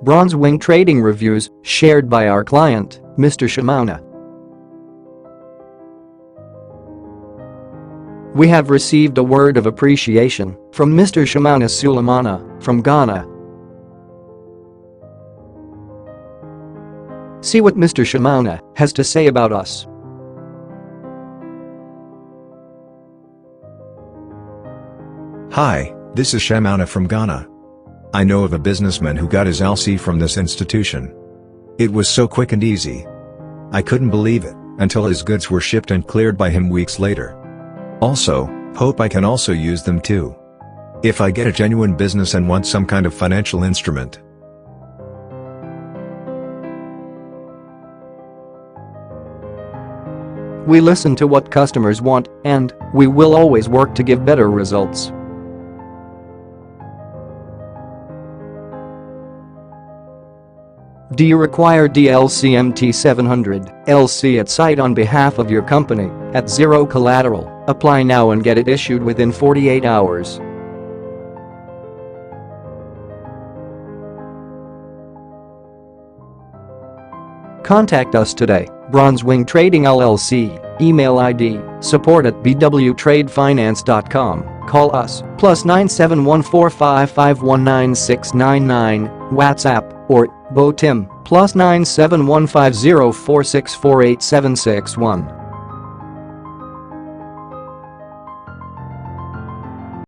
Bronze Wing trading reviews shared by our client, Mr. Shimona. We have received a word of appreciation from Mr. Shimona Sulemana from Ghana. See what Mr. Shimona has to say about us. Hi, this is Shimona from Ghana. I know of a businessman who got his L.L.C from this institution. It was so quick and easy. I couldn't believe it until his goods were shipped and cleared by him weeks later. Also, hope I can also use them too. If I get a genuine business and want some kind of financial instrument. We listen to what customers want, and we will always work to give better results. Do you require L.L.C MT700 L.C at site on behalf of your company at zero collateral? Apply now and get it issued within 48 hours. Contact us today. Bronze Wing Trading LLC, email ID, support@bwtradefinance.com, call us, +97145519699, WhatsApp, or BoTim, +9715046487661.